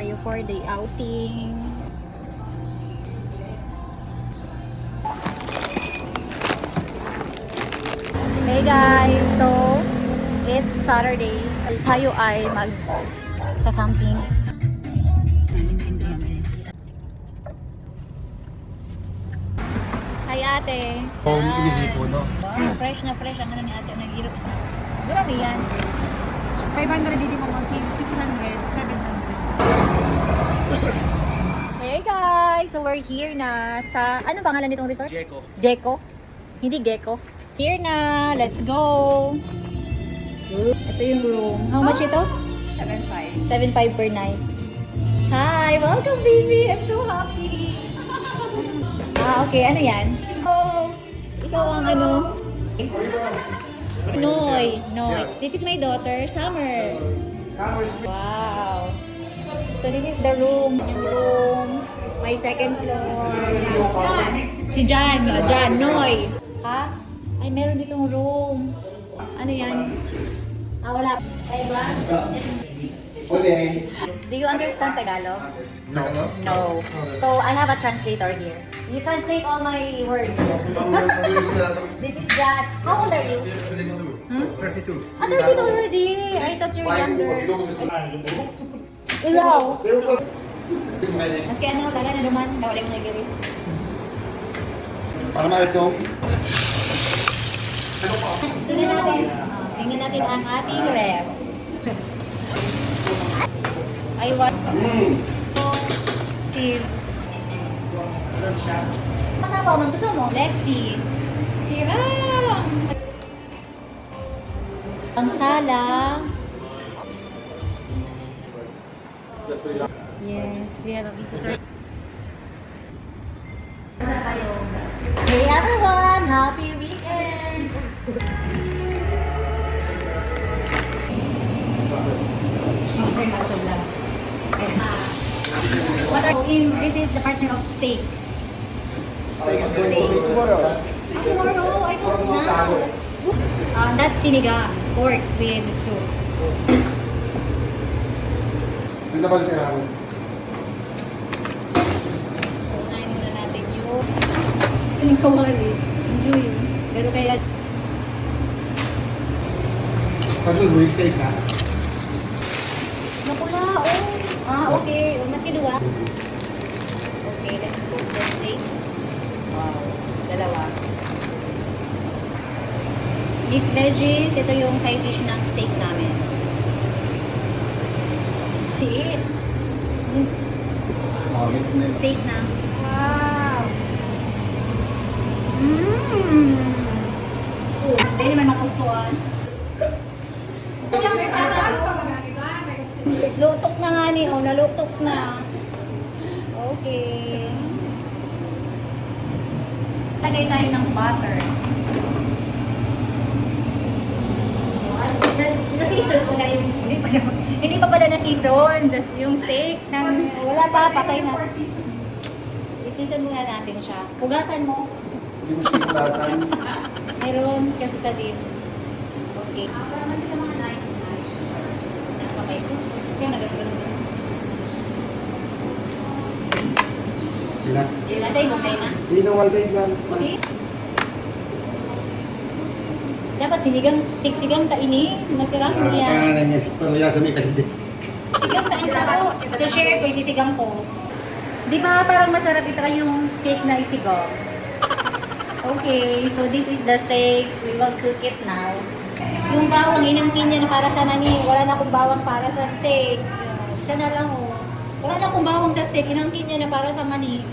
tayo for day outing. Hey guys, so it's Saturday. Tayo ay mag-camping. Hi ate. Oh, inihipo, no? Wow, fresh na fresh ang ano ni ate. Nag-irap. Grabe yan. 500 hindi mo mag-team, 600, 700. Hey guys, so we're here na sa, ano pangalan nitong resort? Jeko. Gecko? Hindi Gecko. Here na, let's go! Ito yung room. How much ito? 7.5. 7.5 per night. Hi! Welcome baby! I'm so happy! Okay. Ano yan? Oh, ikaw ang ano? Noy. This is my daughter, Summer. Wow! So this is the room. Yung room. My second floor. Si Jan. Jan. Noy. Ha? Ay, meron ditong room. Ano yan? Wala. Do you understand Tagalog? No. No. So, I have a translator here. You translate all my words. This is Jan. How old are you? 32. 32 already. I thought you were younger. Ulaw. Maski ano, kala na naman. Nawala mo na gawin. Para maalisong. Tingnan natin. Tingnan natin ang ating ref. I want... Steve. Masabaw man gusto mo? Let's see. Sira! Ang sala. Yes, we have a visitor. Hey everyone! Happy weekend! This is the partner of steak. Steak is going to be tomorrow. Tomorrow, I don't know. That's sinigang, pork with soup. Ganda ba sa irawin? So, unahin muna natin yung kawali. Enjoy. Pero kaya... Kaso yung steak na. Napula, okay. Maski dua. Okay, let's cook the steak. Wow, dalawa. These veggies, ito yung side dish ng steak namin. See it. Steak na. Wow! Hindi naman makustuhan. Lutok na nga ni, nalutok na. Okay. Tagay tayo ng butter. Na-season ko na yung, hindi pa pala na-season yung steak. Wala pa, patay na. I-season muna natin siya. Hugasan mo. Hindi mo siya kulasan. Meron kasi sa din. Okay. Nakamay ko. Kaya nagagawin mo. Sila. Nasa ibong kayo na? Hindi na one side lang. Okay. Dapat sigang ta ini. Masirang mo yan. Pangalan niya. Pangalan sa may kalidi. Sigang ta ini saro. Sa share ko, isisigang ko. Di ba parang masarap itry yung steak na isigaw? Okay, so this is the steak. We will cook it now. Yung bawang, inangkin niya na para sa mani. Wala na akong bawang para sa steak. Isa na lang Wala na akong bawang sa steak. Inangkin niya na para sa mani.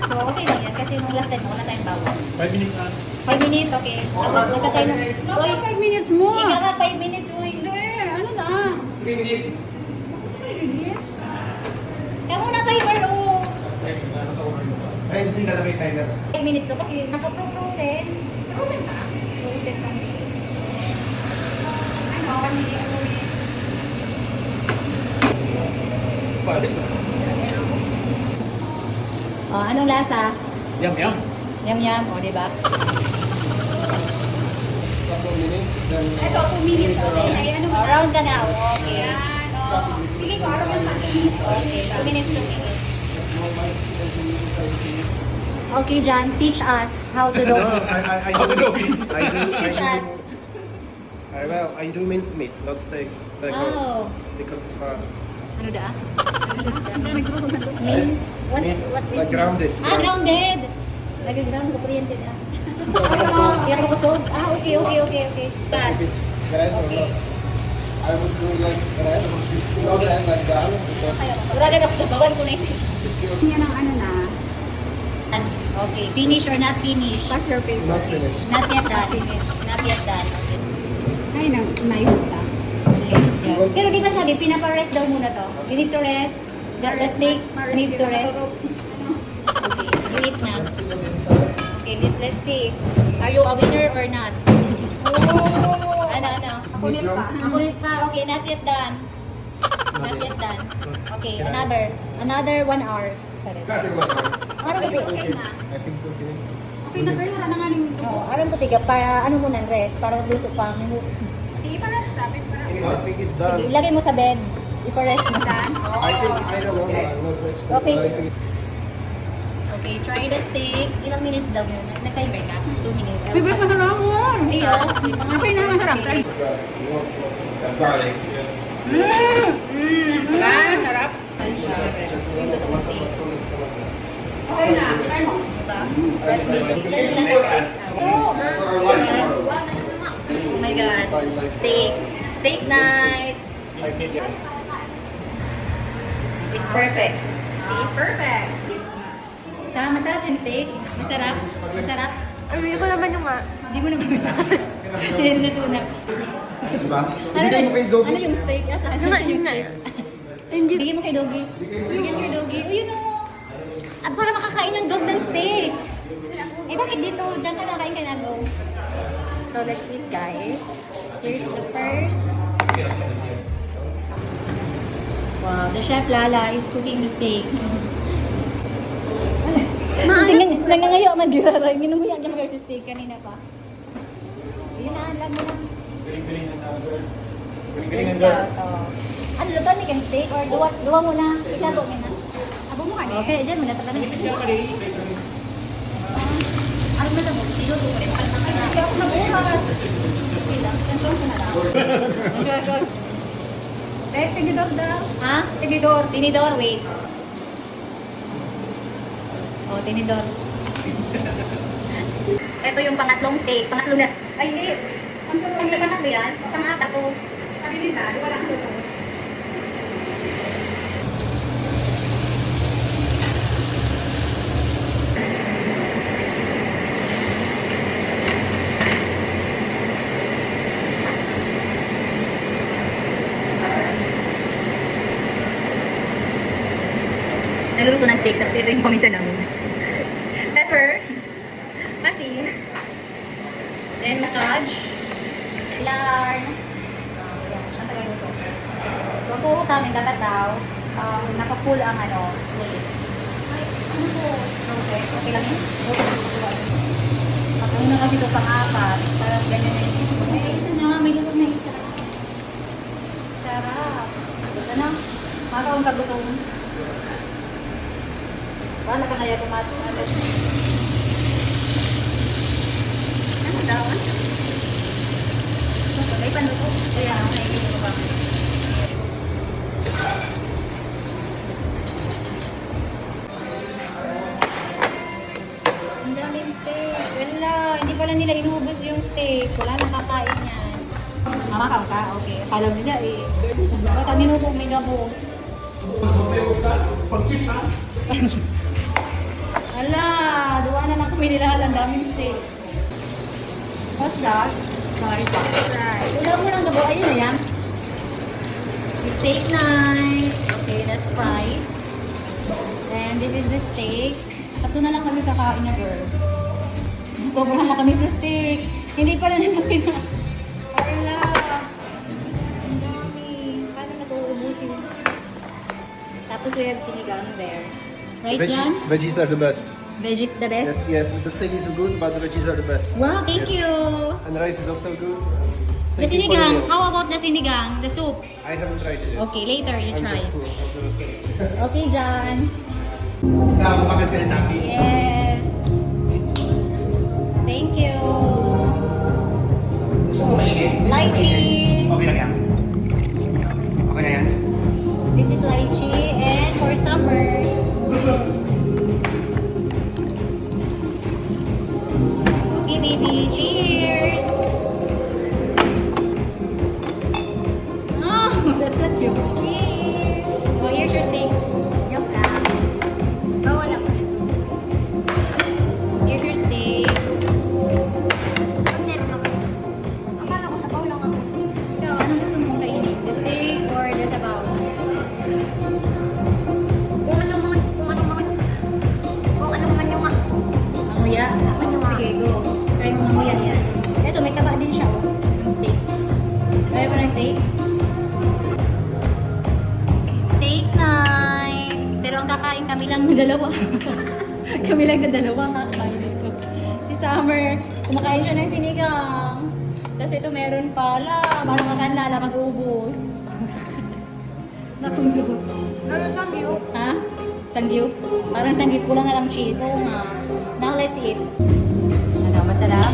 So okay lang yan kasi nung last time wala tayong bawang. 5 minutes na. 5 minutes, okay. Nagka tayo ng... Uy, 5 minutes mo. ika nga 5 minutes, uy. Hindi, ano na? 3 minutes. 3 minutes? Kaya muna timer, Ay, hindi ka na may timer. 5 minutes to kasi nakaprocess. Process na? Process na. Anong lasa? Yum. Yum, o, diba? Ito, 2 minutes. Okay, ano ba? Around ka na, okay. Yan, Sige ko, araw mo Okay, 2 minutes, 2 minutes. Okay, John, teach us how to do it. Teach us. I do minced meat, not steaks. Back home, Oh, because it's fast. ano da? Means, what is Like grounded. Ah, grounded! Nag-ground ko, kuryente na. Kaya ko kusog? Ah, okay. Fast. If it's red or Okay. not. I would do like red, not red like that. Because Wala na ako sa bawal ko na yun. Yan ang ano na. Okay, finish or not finish? Pass your paper. not finished. Not yet done. Not yet done. Ay, naiwan ka. Okay. Pero di ba sabi, pinapa-rest daw muna to? You need to rest. The steak need to rest. Okay, you eat na. Okay, let's see. Are you a winner or not? Oh! Ano? Ako nito pa. Ako rin pa. Okay, not yet done. Not yet done. Okay, another 1 hour. Sorry. Ano ba ito? Okay na. I think it's okay. Okay na girl, wala na nga ning... Oh, aram ko tiga pa ano muna rest para magluto pa. Sige, para sa tabi. I think it's Sige, done. ilagay mo sa bed. Ipa-rest mo. I don't know. I'm not the expert. Okay. but I think Okay, try the steak. Ilang minutes daw yun? Nag-timer ka? 2 minutes. Bibi pa na lang mo. Ayo. Okay na, masarap. Try. it's got lots of garlic. Yes. Sarap. Just Yung totoong steak. Okay na, try mo. Diba? That's Oh my God. Steak. Steak night. It's perfect. See? Perfect. Sa masarap yung steak? Masarap? Masarap? Ay, ko naman yung Hindi mo naman. Hindi na natunak. Diba? Ibigay mo kay Dogo. Ano yung steak? Asan yung steak? Bigay mo kay Doggy. Bigay mo kay Doggy. Ayun o. At para makakain ng dog ng steak. Eh bakit dito? Diyan ka nakain ka na, go. So let's eat, guys. Here's the first. Wow, the chef Lala is cooking the steak. Nangangayo man girara. Ginunguyan niya mag steak kanina pa. Yun na, alam mo na. Here's the, ano, luto ni kang steak or duwa mo na? Isago mo na. Abo mo ka Okay, dyan mo na tatanong. Ano ba sa mo? Dilo ko rin. Hindi ako nabukas. Okay lang. Control ko na lang. Eh, tigidor daw. Ha? Tigidor. Tinidor, wait. Oh, tinidor. Ito yung pangatlong steak. Pangatlo na. Ay, hindi. Pangatlo yan. Pangatat ko. Pagili na, di wala kang luto. Naluluto ng steak. Tapos ito yung paminta namin. Pepper. Asin. Then massage. Yarn. Ang tagay mo to. Tuturo sa amin dapat daw. Naka-full ang ano. Plate. Ay, ano to? Okay. Okay lang yun? Okay. Pag na kasi ito pang-apat. Parang ganyan na yun. May isa na. May luto na isa. Sarap. Ito na. Makakawang kagutong. Wala ka na yan pumasok agad. Ano daw? May panuto. Kaya ako naibigay ko ba? Ang daming steak. Wala. Hindi pala nila inubos yung steak. Wala nang kakain yan. Mamakaw ka? Okay. Akala mo nila eh. Ba't ang ninuto may gabos? Ala, duwa na lang kami nila. Ang daming steak. What's that? Sorry, right. Wala mo lang gabo. Ayun na yan. Steak night. Okay, that's fries. And this is the steak. Tatlo na lang kami kakain na, girls. Sobrang na kami sa steak. Hindi pa na nila pina. Ala. Ang dami. Paano natuubusin? Tapos we have sinigang there. Right, John? Veggies are the best. Veggies the best? Yes. The steak is good, but the veggies are the best. Wow, thank Yes. you. And rice is also good. The Thank you for the sinigang. meal. How about the sinigang? The soup. I haven't tried it yet. Okay, later you I'm try. just full. I'm gonna stay. Okay, John. Bakit ka happy? Yes. Thank you. Lychee. Okay lang yan. Okay na yan. This is lychee and for summer. Okay, baby. Cheers. Oh, that's not your cheers. Oh, here's your steak. Joke lang. Bawal ako. Here's your steak. Meron ako. Akala ko sa baw lang ako. So, anong gusto mong kainin? The steak or the sabaw? Kung ano man yung Manguya? Sige, go. Try mo manguya yan. Ito, may taba din siya, oh. Yung steak. Try mo na steak? Steak night! Pero ang kakain kami lang ng dalawa. Kami lang ng dalawa ang kakain dito. Si Summer, kumakain siya ng sinigang. Tapos ito meron pala. Parang makanlala mag-ubos. Natulog. Meron lang yun. Ha? Sangyup? Parang sangyup ko lang na lang cheese. Oo nga. Now let's eat. Ano, masarap?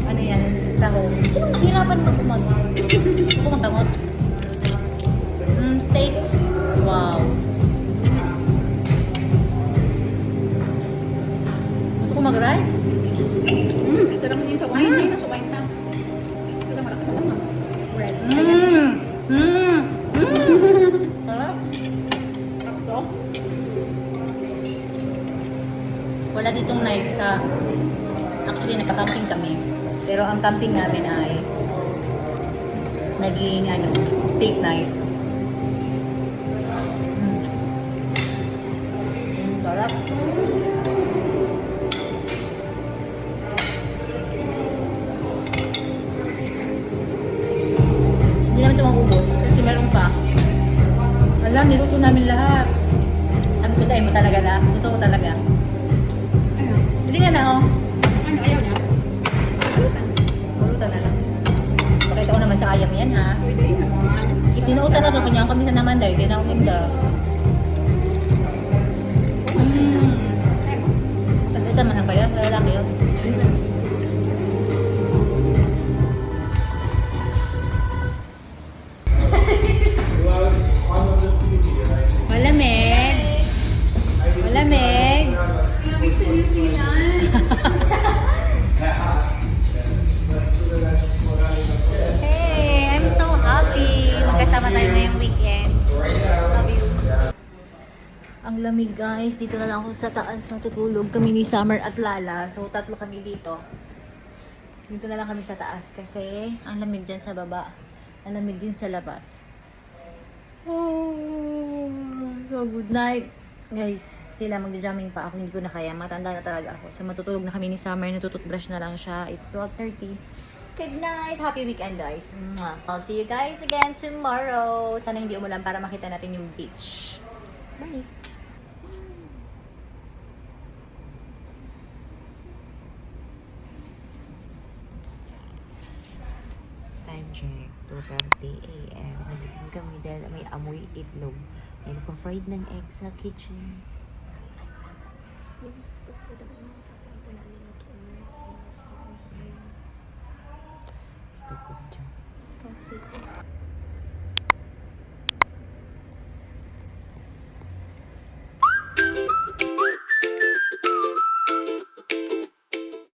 Ano yan? Sahog. Sino mahirapan magkumag? Ako magkamot? Steak. Wow. Gusto ko mag-rice? Sarap din sa wine. Ay, nasa wine ta. Ito marami ka lang. Bread. Sarap. Sakto. Wala ditong night sa... Actually, nagka-camping kami. Pero ang camping namin ay naging steak night. Sarap. Hindi namin ito maubos kasi meron pa. Alam, niluto namin lahat. Sabi ko sa mo talaga na. Totoo talaga. Hindi nga na, oh. Ano, ayaw niya? Pulutan na lang. Pakita ko naman sa ayam yan, ha. Pwede naman. Itinautan na ito. Kanya kami sa naman dahil. Hindi na akong linda. Sakita man ang kaya. Kaya lang yun. Malamig. Malamig. Hey, I'm so happy. Magkasama tayo ngayong weekend. Love you. Ang lamig guys. Dito na lang ako sa taas matutulog. Kami ni Summer at Lala. So, tatlo kami dito. Dito na lang kami sa taas kasi ang lamig dyan sa baba. Ang lamig din sa labas. Oh, so good night. Guys, sila magja-jamming pa ako. Hindi ko na kaya. Matanda na talaga ako. So, matutulog na kami ni Summer. Natututbrush na lang siya. It's 12:30. Good night. Happy weekend, guys. Mwah. I'll see you guys again tomorrow. Sana hindi umulan para makita natin yung beach. Bye. Time check, 2:30 a.m. Nagising kami dahil may amoy itlog. May nagpa-fried ng egg sa kitchen. Stupid joke.